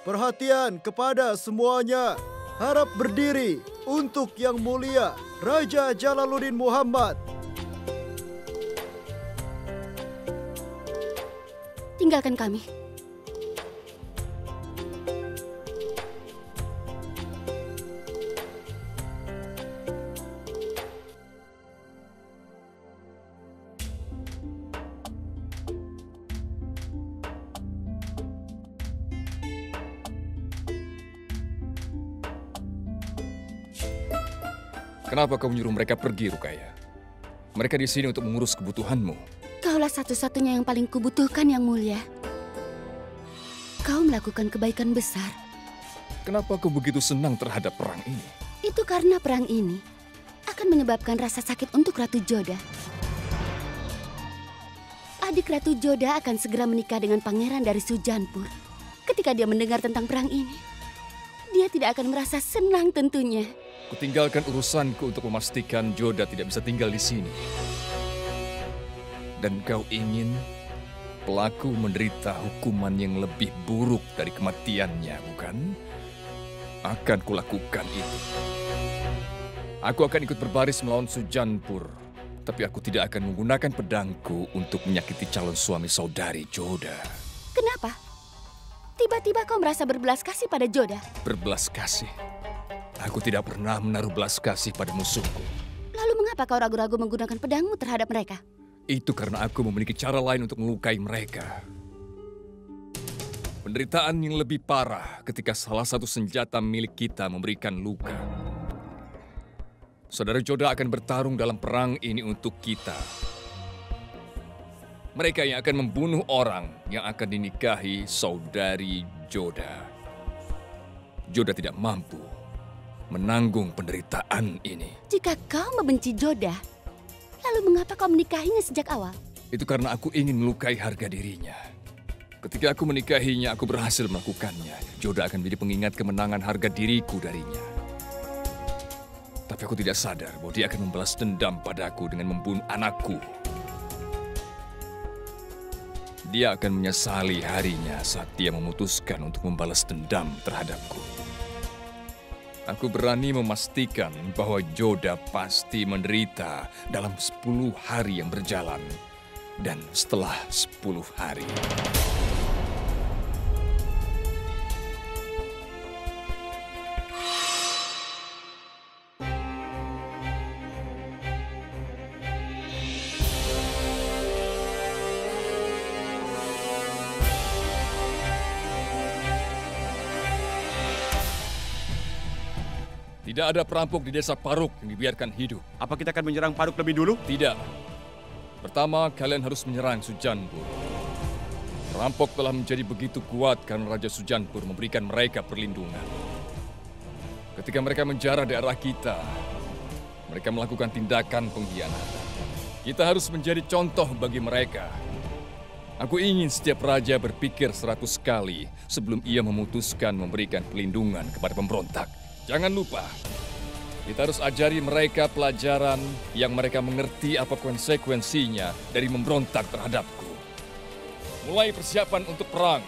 Perhatian kepada semuanya. Harap berdiri untuk Yang Mulia Raja Jalaluddin Muhammad. Tinggalkan kami. Kenapa kau menyuruh mereka pergi, Rukaya? Mereka di sini untuk mengurus kebutuhanmu. Kaulah satu-satunya yang paling kubutuhkan, Yang Mulia. Kau melakukan kebaikan besar. Kenapa kau begitu senang terhadap perang ini? Itu karena perang ini akan menyebabkan rasa sakit untuk Ratu Joda. Adik Ratu Joda akan segera menikah dengan pangeran dari Sujanpur. Ketika dia mendengar tentang perang ini, dia tidak akan merasa senang tentunya. Kutinggalkan urusanku untuk memastikan Joda tidak bisa tinggal di sini. Dan kau ingin pelaku menderita hukuman yang lebih buruk dari kematiannya, bukan? Akan kulakukan itu. Aku akan ikut berbaris melawan Sujanpur. Tapi aku tidak akan menggunakan pedangku untuk menyakiti calon suami saudari Joda. Kenapa? Tiba-tiba kau merasa berbelas kasih pada Joda? Berbelas kasih? Aku tidak pernah menaruh belas kasih pada musuhku. Lalu mengapa kau ragu-ragu menggunakan pedangmu terhadap mereka? Itu karena aku memiliki cara lain untuk melukai mereka. Penderitaan yang lebih parah ketika salah satu senjata milik kita memberikan luka. Saudara Joda akan bertarung dalam perang ini untuk kita. Mereka yang akan membunuh orang yang akan dinikahi saudari Joda. Joda tidak mampu menanggung penderitaan ini. Jika kau membenci Joda, lalu mengapa kau menikahinya sejak awal? Itu karena aku ingin melukai harga dirinya. Ketika aku menikahinya, aku berhasil melakukannya. Joda akan menjadi pengingat kemenangan harga diriku darinya. Tapi aku tidak sadar bahwa dia akan membalas dendam padaku dengan membunuh anakku. Dia akan menyesali harinya saat dia memutuskan untuk membalas dendam terhadapku. Aku berani memastikan bahwa Joda pasti menderita dalam 10 hari yang berjalan. Dan setelah 10 hari. Tidak ada perampok di desa Paruk yang dibiarkan hidup. Apa kita akan menyerang Paruk lebih dulu? Tidak. Pertama, kalian harus menyerang Sujanpur. Perampok telah menjadi begitu kuat karena Raja Sujanpur memberikan mereka perlindungan. Ketika mereka menjarah daerah kita, mereka melakukan tindakan pengkhianatan. Kita harus menjadi contoh bagi mereka. Aku ingin setiap raja berpikir 100 kali sebelum ia memutuskan memberikan perlindungan kepada pemberontak. Jangan lupa, kita harus ajari mereka pelajaran yang mereka mengerti apa konsekuensinya dari memberontak terhadapku. Mulai persiapan untuk perang.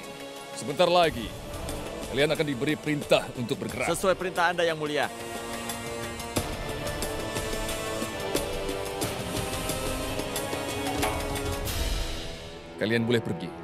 Sebentar lagi, kalian akan diberi perintah untuk bergerak. Sesuai perintah Anda, Yang Mulia. Kalian boleh pergi.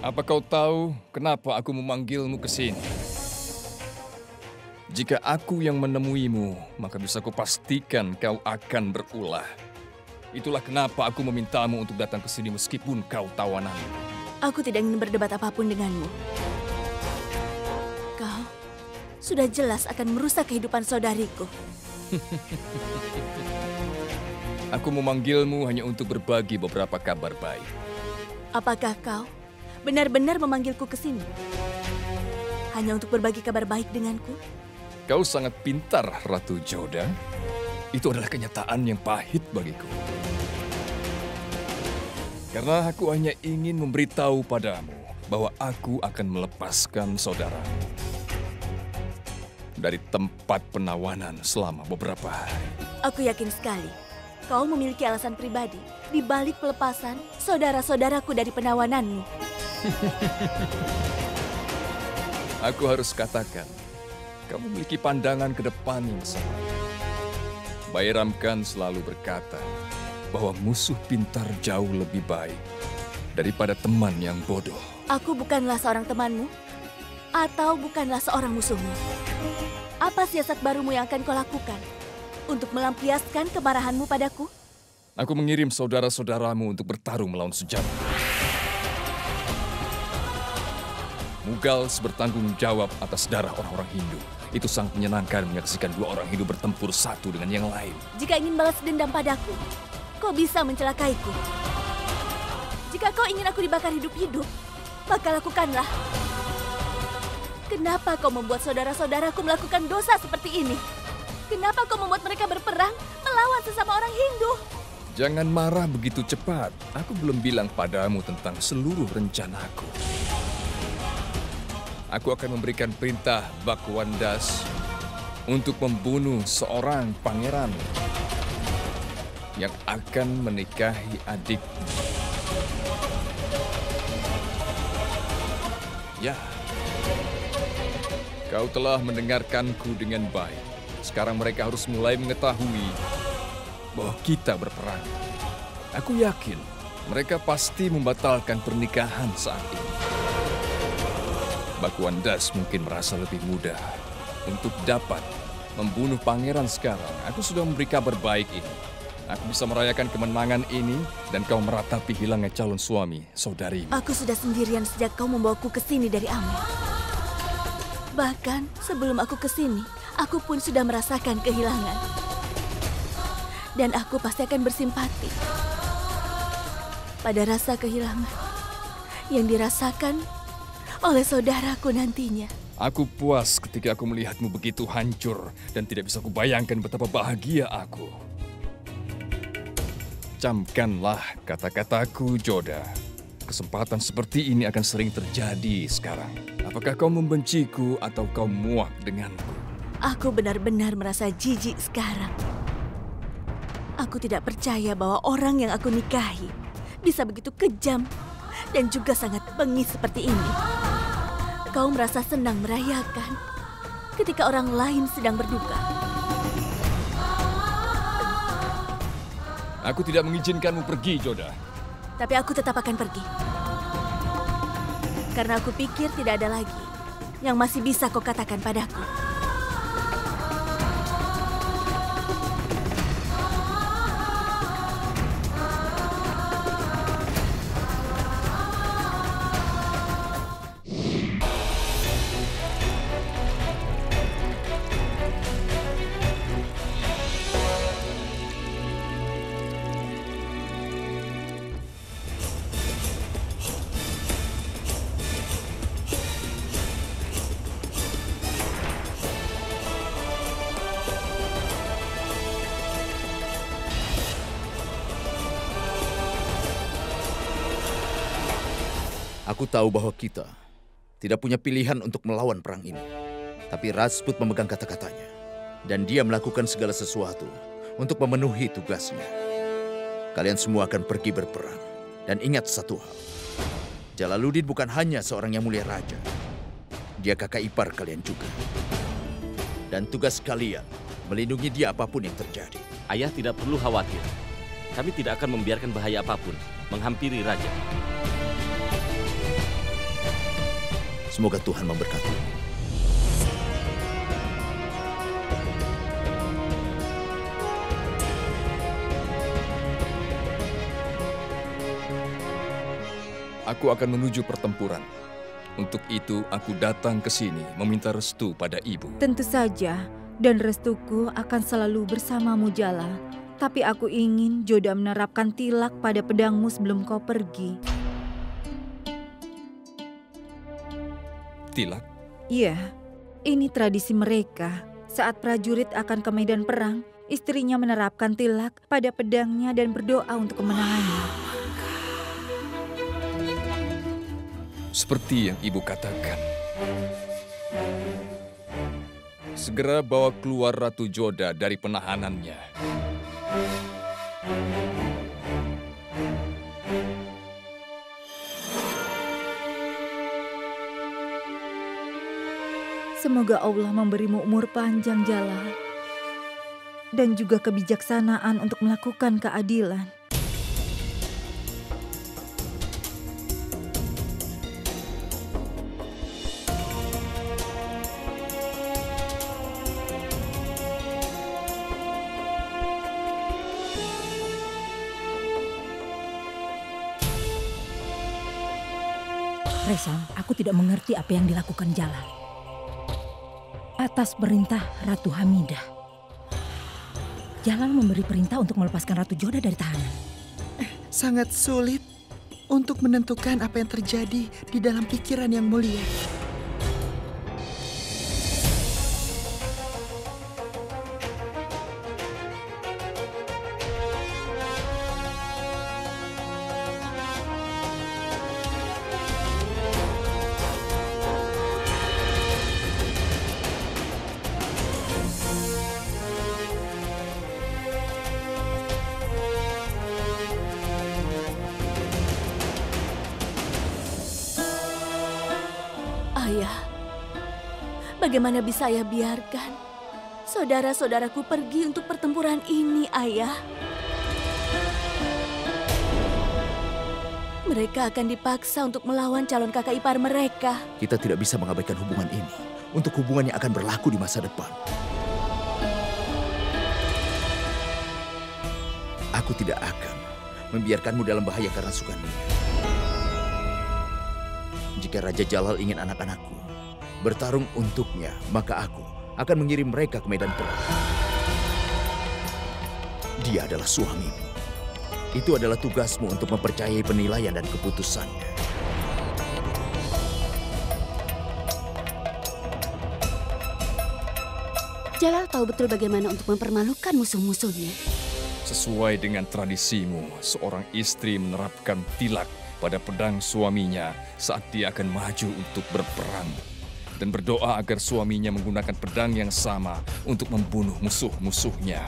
Apa kau tahu kenapa aku memanggilmu ke sini? Jika aku yang menemuimu, maka bisa kupastikan kau akan berulah. Itulah kenapa aku memintamu untuk datang ke sini meskipun kau tawanan. Aku tidak ingin berdebat apapun denganmu. Kau sudah jelas akan merusak kehidupan saudariku. Aku memanggilmu hanya untuk berbagi beberapa kabar baik. Apakah kau benar-benar memanggilku ke sini hanya untuk berbagi kabar baik denganku? Kau sangat pintar, Ratu Joda. Itu adalah kenyataan yang pahit bagiku. Karena aku hanya ingin memberitahu padamu bahwa aku akan melepaskan saudara dari tempat penawanan selama beberapa hari. Aku yakin sekali kau memiliki alasan pribadi di balik pelepasan saudara-saudaraku dari penawananmu. Aku harus katakan, kamu memiliki pandangan ke depan yang sama. Bayram Khan selalu berkata bahwa musuh pintar jauh lebih baik daripada teman yang bodoh. Aku bukanlah seorang temanmu, atau bukanlah seorang musuhmu. Apa siasat barumu yang akan kau lakukan untuk melampiaskan kemarahanmu padaku? Aku mengirim saudara-saudaramu untuk bertarung melawan Sujanpur. Mughals bertanggung jawab atas darah orang-orang Hindu. Itu sangat menyenangkan menyaksikan dua orang Hindu bertempur satu dengan yang lain. Jika ingin balas dendam padaku, kau bisa mencelakaiku. Jika kau ingin aku dibakar hidup-hidup, maka lakukanlah. Kenapa kau membuat saudara-saudaraku melakukan dosa seperti ini? Kenapa kau membuat mereka berperang melawan sesama orang Hindu? Jangan marah begitu cepat. Aku belum bilang padamu tentang seluruh rencanaku. Aku akan memberikan perintah Bhagwan Das untuk membunuh seorang pangeran yang akan menikahi adikmu. Ya, kau telah mendengarkanku dengan baik. Sekarang mereka harus mulai mengetahui bahwa kita berperang. Aku yakin mereka pasti membatalkan pernikahan saat ini. Bhagwan Das mungkin merasa lebih mudah untuk dapat membunuh pangeran sekarang. Aku sudah memberi kabar baik ini. Aku bisa merayakan kemenangan ini dan kau meratapi hilangnya calon suami saudarimu. Aku sudah sendirian sejak kau membawaku ke sini dari Amir. Bahkan sebelum aku ke sini, aku pun sudah merasakan kehilangan. Dan aku pasti akan bersimpati pada rasa kehilangan yang dirasakan oleh saudaraku nantinya. Aku puas ketika aku melihatmu begitu hancur dan tidak bisa kubayangkan betapa bahagia aku. Camkanlah kata-kataku, Joda. Kesempatan seperti ini akan sering terjadi sekarang. Apakah kau membenciku atau kau muak denganku? Aku benar-benar merasa jijik sekarang. Aku tidak percaya bahwa orang yang aku nikahi bisa begitu kejam dan juga sangat bengis seperti ini. Kau merasa senang merayakan ketika orang lain sedang berduka. Aku tidak mengizinkanmu pergi, Joda. Tapi aku tetap akan pergi. Karena aku pikir tidak ada lagi yang masih bisa kau katakan padaku. Aku tahu bahwa kita tidak punya pilihan untuk melawan perang ini. Tapi Rajput memegang kata-katanya. Dan dia melakukan segala sesuatu untuk memenuhi tugasnya. Kalian semua akan pergi berperang. Dan ingat satu hal. Jalaluddin bukan hanya seorang yang mulia raja. Dia kakak ipar kalian juga. Dan tugas kalian melindungi dia apapun yang terjadi. Ayah tidak perlu khawatir. Kami tidak akan membiarkan bahaya apapun menghampiri raja. Semoga Tuhan memberkati. Aku akan menuju pertempuran. Untuk itu, aku datang ke sini meminta restu pada ibu. Tentu saja, dan restuku akan selalu bersamamu, Jala. Tapi aku ingin Joda menerapkan tilak pada pedangmu sebelum kau pergi. Tilak? Iya, ini tradisi mereka. Saat prajurit akan ke medan perang, istrinya menerapkan tilak pada pedangnya dan berdoa untuk kemenangannya. Seperti yang ibu katakan. Segera bawa keluar Ratu Joda dari penahanannya. Semoga Allah memberimu umur panjang, Jalal. Dan juga kebijaksanaan untuk melakukan keadilan. Resam, aku tidak mengerti apa yang dilakukan Jalal. Atas perintah Ratu Hamidah, Jalal memberi perintah untuk melepaskan Ratu Joda dari tahanan. Sangat sulit untuk menentukan apa yang terjadi di dalam pikiran yang mulia. Ayah, bagaimana bisa ayah biarkan saudara-saudaraku pergi untuk pertempuran ini, Ayah? Mereka akan dipaksa untuk melawan calon kakak ipar mereka. Kita tidak bisa mengabaikan hubungan ini untuk hubungan yang akan berlaku di masa depan. Aku tidak akan membiarkanmu dalam bahaya karena Sukania. Jika Raja Jalal ingin anak-anakku bertarung untuknya, maka aku akan mengirim mereka ke medan perang. Dia adalah suamimu. Itu adalah tugasmu untuk mempercayai penilaian dan keputusannya. Jalal tahu betul bagaimana untuk mempermalukan musuh-musuhnya. Sesuai dengan tradisimu, seorang istri menerapkan tilak pada pedang suaminya saat dia akan maju untuk berperang. Dan berdoa agar suaminya menggunakan pedang yang sama untuk membunuh musuh-musuhnya.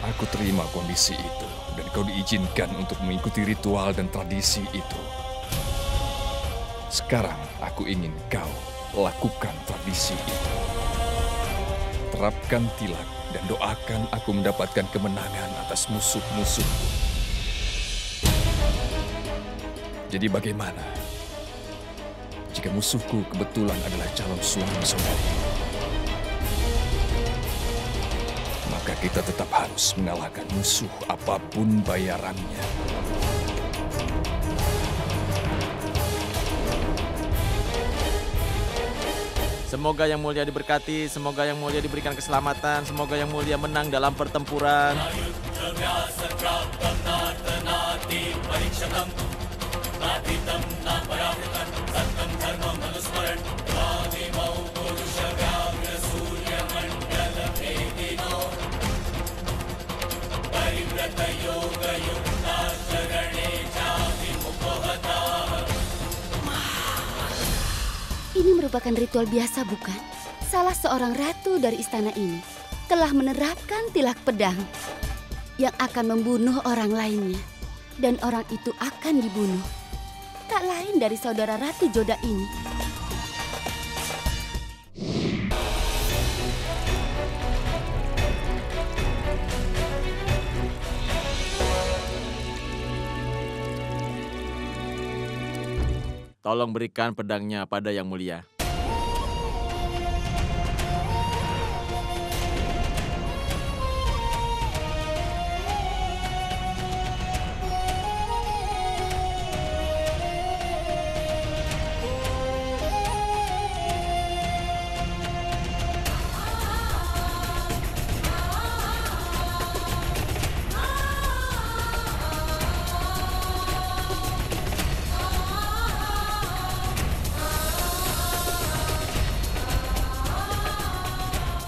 Aku terima kondisi itu dan kau diizinkan untuk mengikuti ritual dan tradisi itu. Sekarang aku ingin kau lakukan tradisi itu. Terapkan tilak dan doakan aku mendapatkan kemenangan atas musuh-musuh. Jadi bagaimana jika musuhku kebetulan adalah calon suami saudari? Maka kita tetap harus mengalahkan musuh apapun bayarannya. Semoga Yang Mulia diberkati, semoga Yang Mulia diberikan keselamatan, semoga Yang Mulia menang dalam pertempuran. Ini merupakan ritual biasa, bukan? Salah seorang ratu dari istana ini telah menerapkan tilak pedang yang akan membunuh orang lainnya. Dan orang itu akan dibunuh. Tak lain dari saudara Ratu Joda ini. Tolong berikan pedangnya pada Yang Mulia.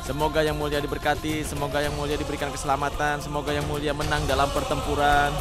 Semoga Yang Mulia diberkati, semoga Yang Mulia diberikan keselamatan, semoga Yang Mulia menang dalam pertempuran.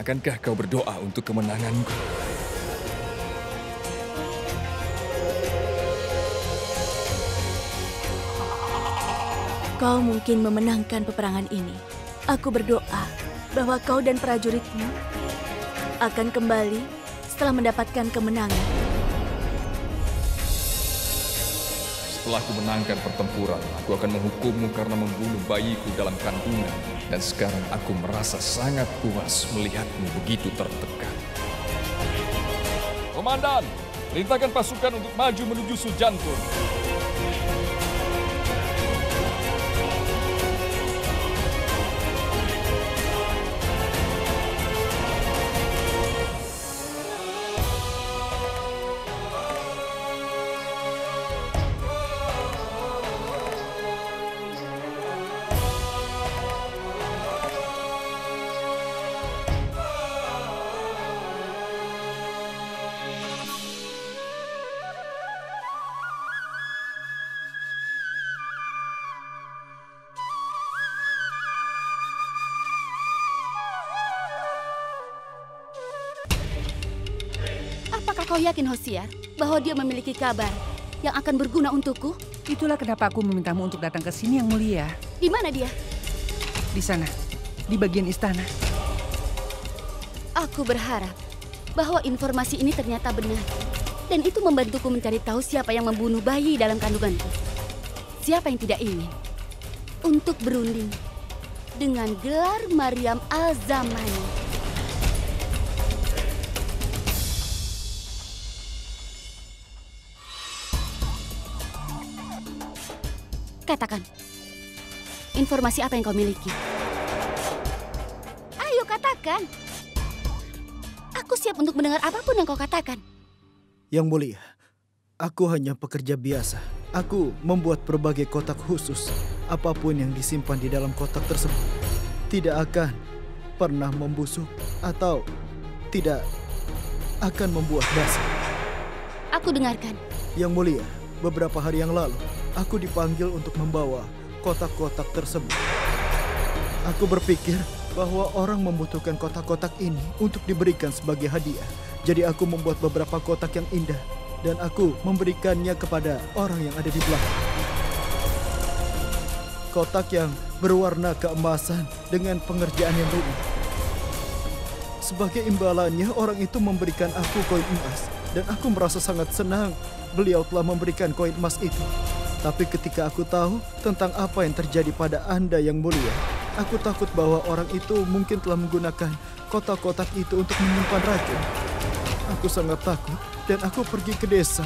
Akankah kau berdoa untuk kemenanganku? Kau mungkin memenangkan peperangan ini. Aku berdoa bahwa kau dan prajuritmu akan kembali setelah mendapatkan kemenangan. Setelah aku menangkan pertempuran, aku akan menghukummu karena membunuh bayiku dalam kandungan. Dan sekarang aku merasa sangat puas melihatmu begitu tertekan. Komandan, perintahkan pasukan untuk maju menuju Sujanpur. Apakah kau yakin, Hosiar, bahwa dia memiliki kabar yang akan berguna untukku? Itulah kenapa aku memintamu untuk datang ke sini, Yang Mulia. Di mana dia? Di sana, di bagian istana. Aku berharap bahwa informasi ini ternyata benar. Dan itu membantuku mencari tahu siapa yang membunuh bayi dalam kandunganku. Siapa yang tidak ingin untuk berunding dengan gelar Maryam Al-Zamani. Katakan, informasi apa yang kau miliki? Ayo katakan. Aku siap untuk mendengar apapun yang kau katakan. Yang Mulia, aku hanya pekerja biasa. Aku membuat berbagai kotak khusus. Apapun yang disimpan di dalam kotak tersebut tidak akan pernah membusuk atau tidak akan membuat basi. Aku dengarkan. Yang Mulia, beberapa hari yang lalu, aku dipanggil untuk membawa kotak-kotak tersebut. Aku berpikir bahwa orang membutuhkan kotak-kotak ini untuk diberikan sebagai hadiah. Jadi aku membuat beberapa kotak yang indah dan aku memberikannya kepada orang yang ada di belakang. Kotak yang berwarna keemasan dengan pengerjaan yang rumit. Sebagai imbalannya, orang itu memberikan aku koin emas dan aku merasa sangat senang beliau telah memberikan koin emas itu. Tapi ketika aku tahu tentang apa yang terjadi pada Anda, Yang Mulia, aku takut bahwa orang itu mungkin telah menggunakan kotak-kotak itu untuk menyimpan racun. Aku sangat takut dan aku pergi ke desa.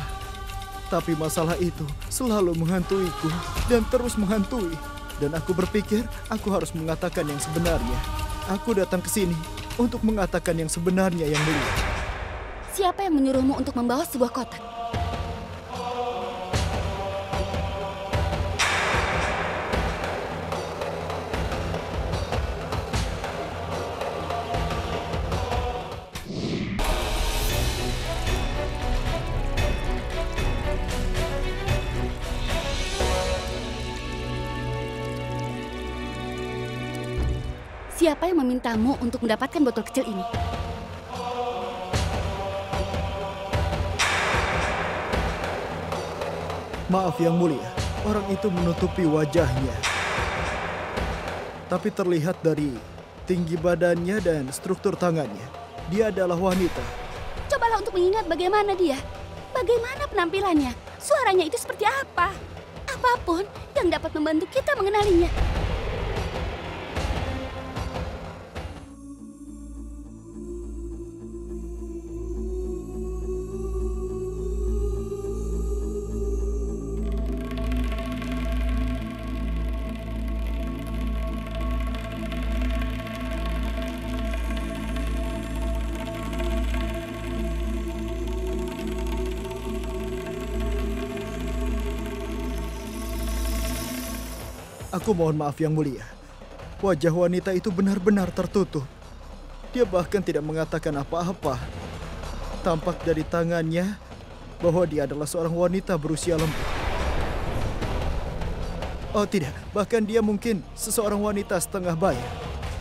Tapi masalah itu selalu menghantuiku dan terus menghantui. Dan aku berpikir aku harus mengatakan yang sebenarnya. Aku datang ke sini untuk mengatakan yang sebenarnya, Yang Mulia. Siapa yang menyuruhmu untuk membawa sebuah kotak? Siapa yang memintamu untuk mendapatkan botol kecil ini? Maaf, Yang Mulia, orang itu menutupi wajahnya. Tapi terlihat dari tinggi badannya dan struktur tangannya, dia adalah wanita. Cobalah untuk mengingat bagaimana dia. Bagaimana penampilannya, suaranya itu seperti apa. Apapun yang dapat membantu kita mengenalinya. Aku mohon maaf, Yang Mulia. Wajah wanita itu benar-benar tertutup. Dia bahkan tidak mengatakan apa-apa. Tampak dari tangannya bahwa dia adalah seorang wanita berusia lembut. Oh tidak, bahkan dia mungkin seseorang wanita setengah baya.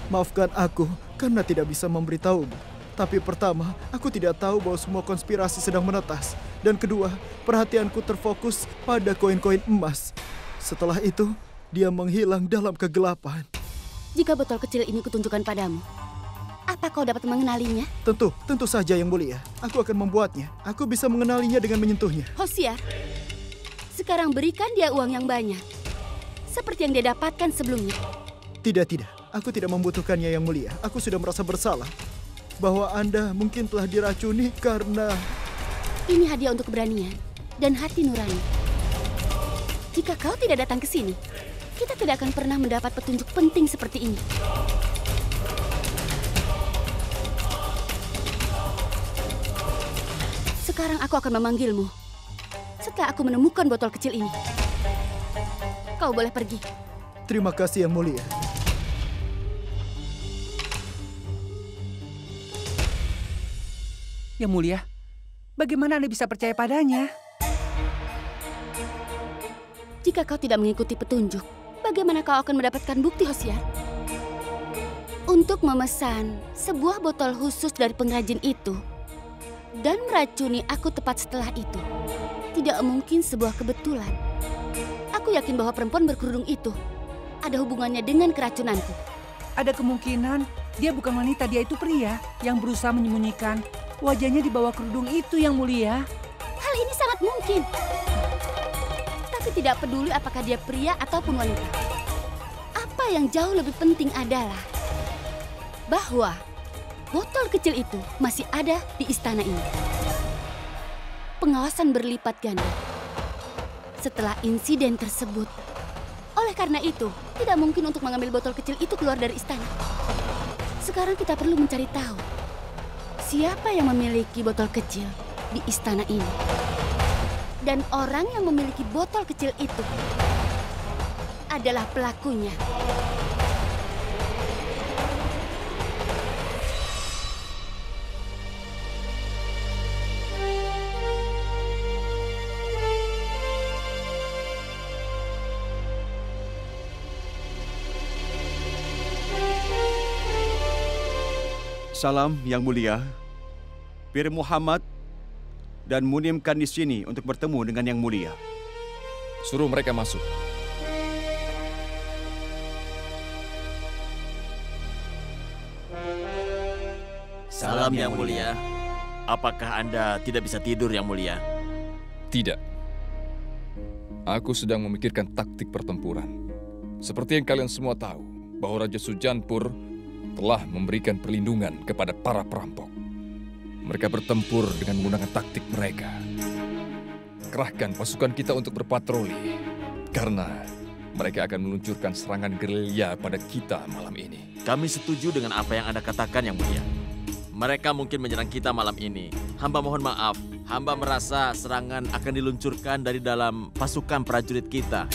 Maafkan aku karena tidak bisa memberitahumu. Tapi pertama, aku tidak tahu bahwa semua konspirasi sedang menetas. Dan kedua, perhatianku terfokus pada koin-koin emas. Setelah itu, dia menghilang dalam kegelapan. Jika botol kecil ini kutunjukkan padamu, apa kau dapat mengenalinya? Tentu saja Yang Mulia. Aku akan membuatnya. Aku bisa mengenalinya dengan menyentuhnya. Hosiar, sekarang berikan dia uang yang banyak. Seperti yang dia dapatkan sebelumnya. Tidak. Aku tidak membutuhkannya Yang Mulia. Aku sudah merasa bersalah bahwa Anda mungkin telah diracuni karena... Ini hadiah untuk keberanian dan hati nurani. Jika kau tidak datang ke sini, kita tidak akan pernah mendapat petunjuk penting seperti ini. Sekarang aku akan memanggilmu. Setelah aku menemukan botol kecil ini, kau boleh pergi. Terima kasih Yang Mulia. Yang Mulia, bagaimana Anda bisa percaya padanya? Jika kau tidak mengikuti petunjuk, bagaimana kau akan mendapatkan bukti, Hosiar? Untuk memesan sebuah botol khusus dari pengrajin itu dan meracuni aku tepat setelah itu, tidak mungkin sebuah kebetulan. Aku yakin bahwa perempuan berkerudung itu ada hubungannya dengan keracunanku. Ada kemungkinan dia bukan wanita, dia itu pria yang berusaha menyembunyikan wajahnya di bawah kerudung itu, Yang Mulia. Hal ini sangat mungkin. Tapi tidak peduli apakah dia pria ataupun wanita. Apa yang jauh lebih penting adalah bahwa botol kecil itu masih ada di istana ini. Pengawasan berlipat ganda setelah insiden tersebut. Oleh karena itu, tidak mungkin untuk mengambil botol kecil itu keluar dari istana. Sekarang kita perlu mencari tahu siapa yang memiliki botol kecil di istana ini. Dan orang yang memiliki botol kecil itu adalah pelakunya. Salam Yang Mulia. Pir Muhammad dan Munimkan di sini untuk bertemu dengan Yang Mulia. Suruh mereka masuk. Salam Yang Mulia. Apakah Anda tidak bisa tidur Yang Mulia? Tidak. Aku sedang memikirkan taktik pertempuran. Seperti yang kalian semua tahu, bahwa Raja Sujanpur telah memberikan perlindungan kepada para perampok. Mereka bertempur dengan menggunakan taktik mereka. Kerahkan pasukan kita untuk berpatroli, karena mereka akan meluncurkan serangan gerilya pada kita malam ini. Kami setuju dengan apa yang Anda katakan, Yang Mulia. Mereka mungkin menyerang kita malam ini. Hamba mohon maaf, hamba merasa serangan akan diluncurkan dari dalam pasukan prajurit kita.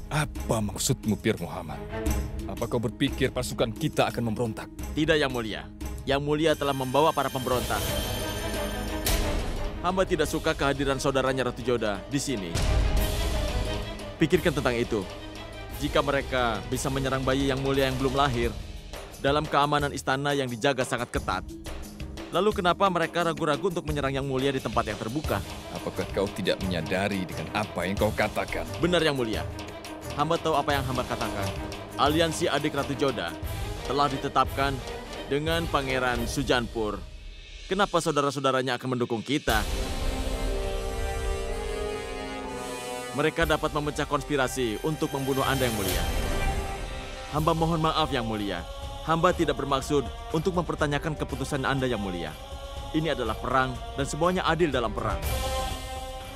Apa maksudmu, Pir Muhammad? Apa kau berpikir pasukan kita akan memberontak? Tidak, Yang Mulia. Yang Mulia telah membawa para pemberontak. Hamba tidak suka kehadiran saudaranya Ratu Joda di sini. Pikirkan tentang itu. Jika mereka bisa menyerang bayi Yang Mulia yang belum lahir, dalam keamanan istana yang dijaga sangat ketat, lalu kenapa mereka ragu-ragu untuk menyerang Yang Mulia di tempat yang terbuka? Apakah kau tidak menyadari dengan apa yang kau katakan? Benar, Yang Mulia. Hamba tahu apa yang hamba katakan. Aliansi adik Ratu Joda telah ditetapkan dengan Pangeran Sujanpur. Kenapa saudara-saudaranya akan mendukung kita? Mereka dapat memecah konspirasi untuk membunuh Anda, Yang Mulia. Hamba mohon maaf, Yang Mulia. Hamba tidak bermaksud untuk mempertanyakan keputusan Anda, Yang Mulia. Ini adalah perang dan semuanya adil dalam perang.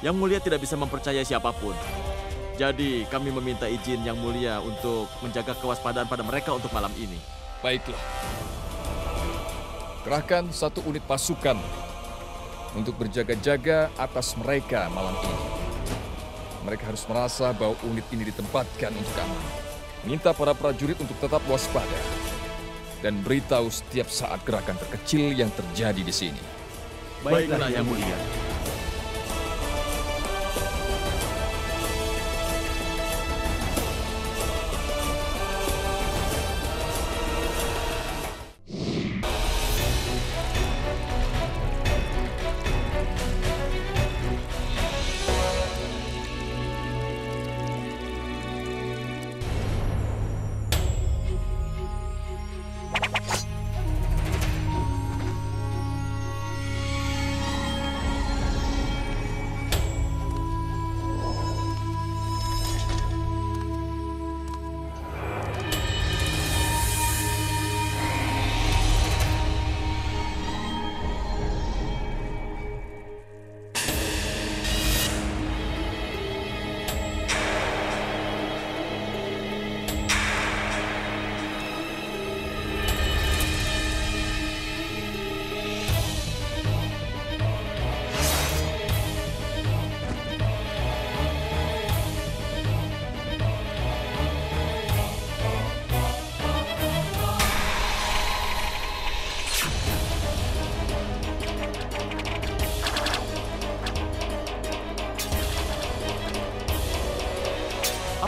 Yang Mulia tidak bisa mempercayai siapapun. Jadi kami meminta izin Yang Mulia untuk menjaga kewaspadaan pada mereka untuk malam ini. Baiklah. Kerahkan satu unit pasukan untuk berjaga-jaga atas mereka malam ini. Mereka harus merasa bahwa unit ini ditempatkan untuk aman. Minta para prajurit untuk tetap waspada. Dan beritahu setiap saat gerakan terkecil yang terjadi di sini. Baiklah, Yang Mulia.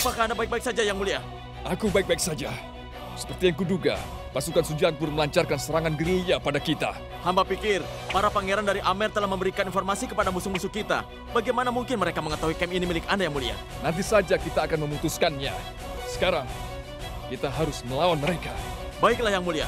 Apakah Anda baik-baik saja, Yang Mulia? Aku baik-baik saja. Seperti yang kuduga, pasukan Sujanpur melancarkan serangan gerilya pada kita. Hamba pikir para pangeran dari Amer telah memberikan informasi kepada musuh-musuh kita. Bagaimana mungkin mereka mengetahui camp ini milik Anda, Yang Mulia? Nanti saja kita akan memutuskannya. Sekarang, kita harus melawan mereka. Baiklah, Yang Mulia.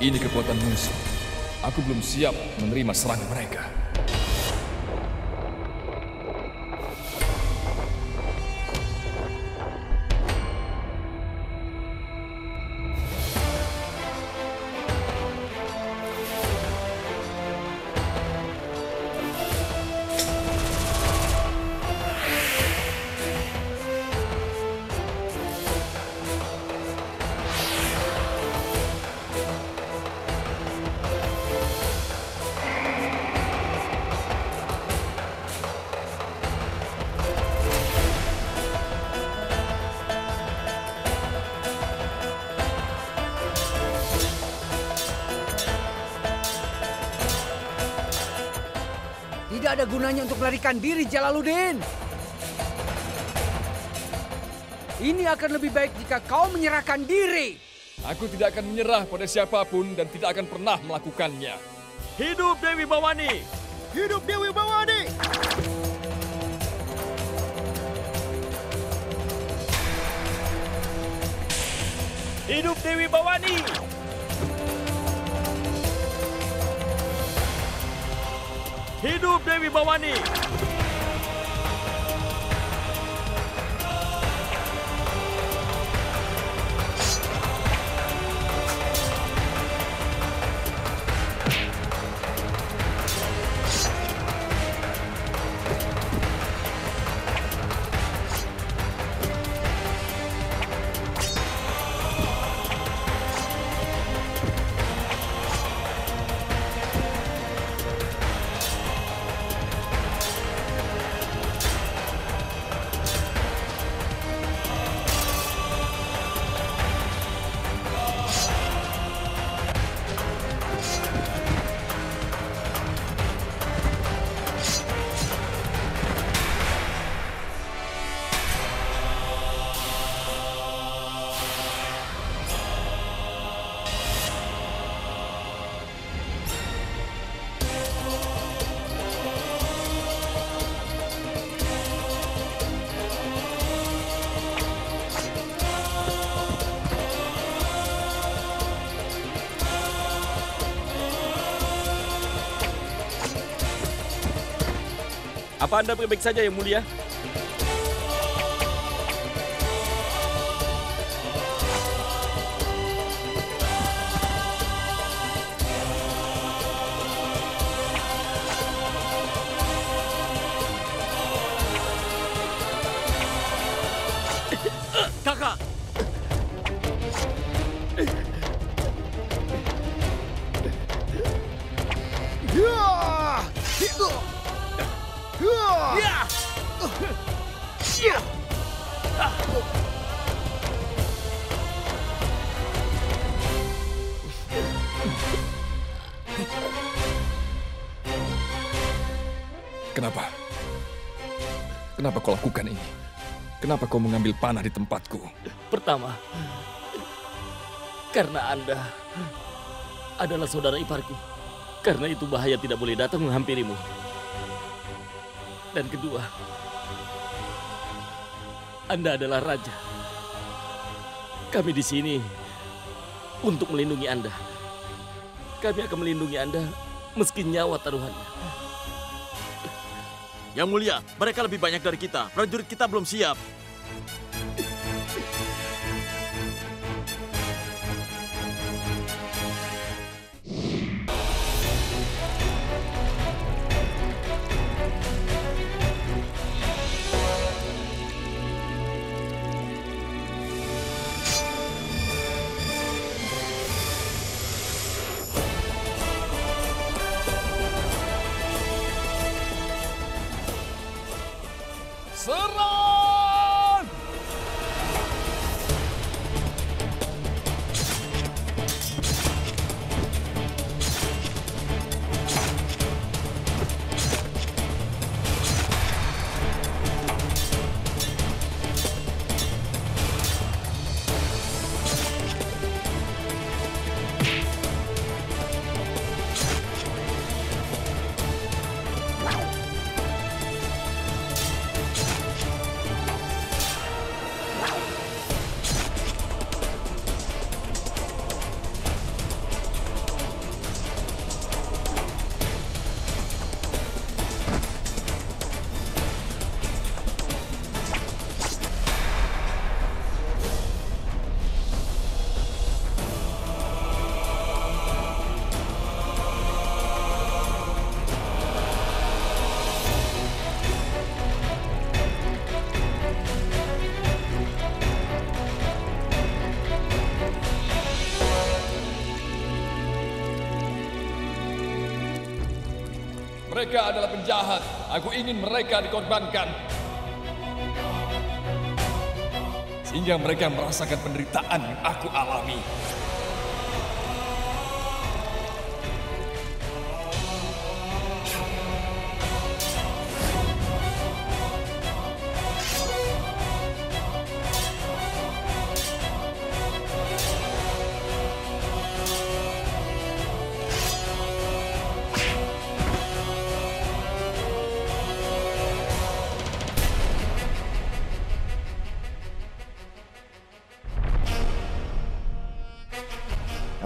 Ini kekuatan musuh. Aku belum siap menerima serangan mereka. Tidak ada gunanya untuk melarikan diri, Jalaluddin. Ini akan lebih baik jika kau menyerahkan diri. Aku tidak akan menyerah pada siapapun dan tidak akan pernah melakukannya. Hidup Dewi Bawani! Hidup Dewi Bawani! Hidup Dewi Bawani! Hidup Dewi Bawani! Apa Anda baik-baik saja, Yang Mulia? Kakak! Kenapa? Kenapa kau lakukan ini? Kenapa kau mengambil panah di tempatku? Pertama, karena Anda adalah saudara iparku. Karena itu bahaya tidak boleh datang menghampirimu. Dan kedua, Anda adalah raja. Kami di sini untuk melindungi Anda. Kami akan melindungi Anda meski nyawa taruhannya. Yang Mulia, mereka lebih banyak dari kita. Prajurit kita belum siap. mereka adalah penjahat. Aku ingin mereka dikorbankan. Sehingga mereka merasakan penderitaan yang aku alami.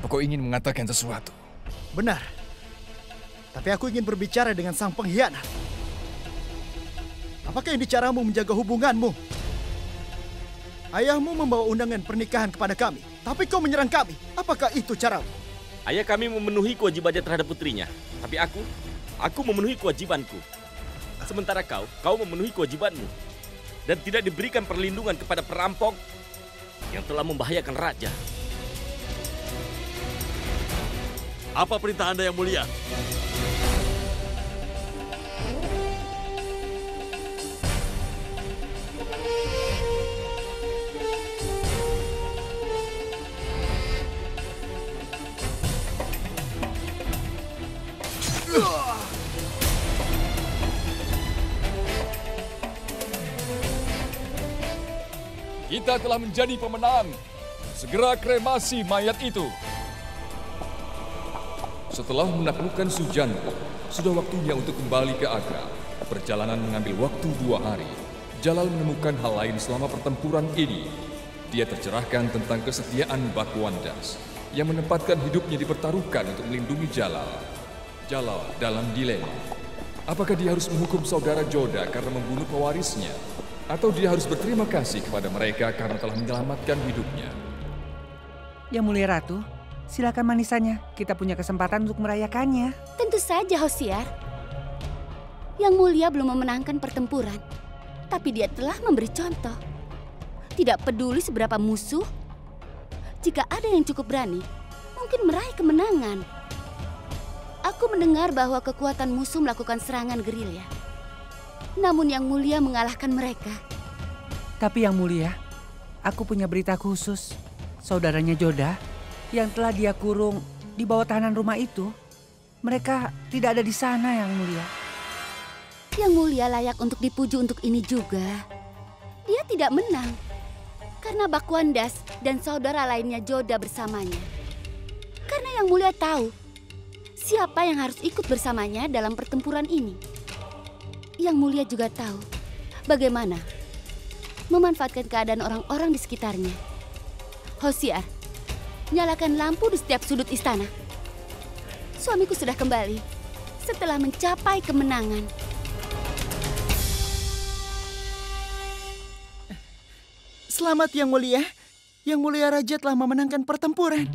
Kau ingin mengatakan sesuatu? Benar. Tapi aku ingin berbicara dengan sang pengkhianat. Apakah ini caramu menjaga hubunganmu? Ayahmu membawa undangan pernikahan kepada kami, tapi kau menyerang kami. Apakah itu caramu? Ayah kami memenuhi kewajibannya terhadap putrinya. Tapi aku memenuhi kewajibanku. Sementara kau memenuhi kewajibanmu. Dan tidak diberikan perlindungan kepada perampok yang telah membahayakan raja. Apa perintah Anda yang mulia? Kita telah menjadi pemenang. Segera kremasi mayat itu. Setelah menaklukkan Sujanpur, sudah waktunya untuk kembali ke Agra. Perjalanan mengambil waktu 2 hari. Jalal menemukan hal lain selama pertempuran ini. Dia tercerahkan tentang kesetiaan Bakwandas yang menempatkan hidupnya dipertaruhkan untuk melindungi Jalal. Jalal dalam dilema. Apakah dia harus menghukum saudara Joda karena membunuh pewarisnya? Atau dia harus berterima kasih kepada mereka karena telah menyelamatkan hidupnya? Yang Mulia Ratu, silakan manisannya. Kita punya kesempatan untuk merayakannya. Tentu saja, Hosiar. Yang Mulia belum memenangkan pertempuran, tapi dia telah memberi contoh. Tidak peduli seberapa musuh, jika ada yang cukup berani, mungkin meraih kemenangan. Aku mendengar bahwa kekuatan musuh melakukan serangan gerilya. Namun Yang Mulia mengalahkan mereka. Tapi Yang Mulia, aku punya berita khusus. Saudaranya Joda yang telah dia kurung di bawah tahanan rumah itu, mereka tidak ada di sana, Yang Mulia. Yang Mulia layak untuk dipuji untuk ini juga. Dia tidak menang karena Bakwandas dan saudara lainnya Joda bersamanya. Karena Yang Mulia tahu siapa yang harus ikut bersamanya dalam pertempuran ini. Yang Mulia juga tahu bagaimana memanfaatkan keadaan orang-orang di sekitarnya. Hosiar, nyalakan lampu di setiap sudut istana. Suamiku sudah kembali setelah mencapai kemenangan. Selamat Yang Mulia. Yang Mulia Raja telah memenangkan pertempuran.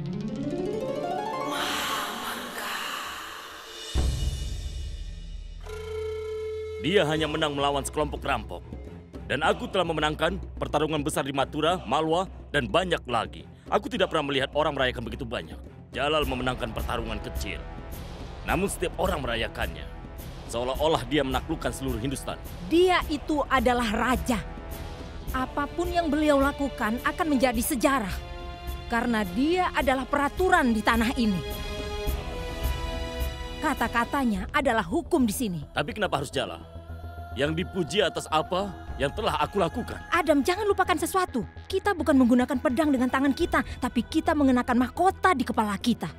Dia hanya menang melawan sekelompok rampok. Dan aku telah memenangkan pertarungan besar di Mathura, Malwa, dan banyak lagi. Aku tidak pernah melihat orang merayakan begitu banyak. Jalal memenangkan pertarungan kecil. Namun setiap orang merayakannya. Seolah-olah dia menaklukkan seluruh Hindustan. Dia itu adalah raja. Apapun yang beliau lakukan akan menjadi sejarah. Karena dia adalah peraturan di tanah ini. Kata-katanya adalah hukum di sini. Tapi kenapa harus Jalal? Yang dipuji atas apa yang telah aku lakukan? Adam, jangan lupakan sesuatu. Kita bukan menggunakan pedang dengan tangan kita, tapi kita mengenakan mahkota di kepala kita.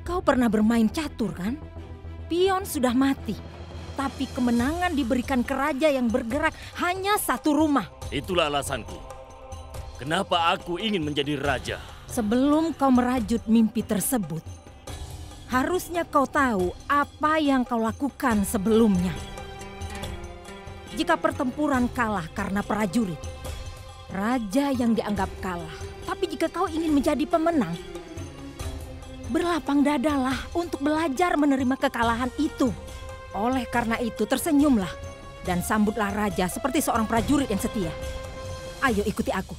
Kau pernah bermain catur, kan? Pion sudah mati, tapi kemenangan diberikan ke raja yang bergerak hanya satu rumah. Itulah alasanku. Kenapa aku ingin menjadi raja? Sebelum kau merajut mimpi tersebut, harusnya kau tahu apa yang kau lakukan sebelumnya. Jika pertempuran kalah karena prajurit, raja yang dianggap kalah. Tapi jika kau ingin menjadi pemenang, berlapang dadalah untuk belajar menerima kekalahan itu. Oleh karena itu tersenyumlah dan sambutlah raja seperti seorang prajurit yang setia. Ayo ikuti aku.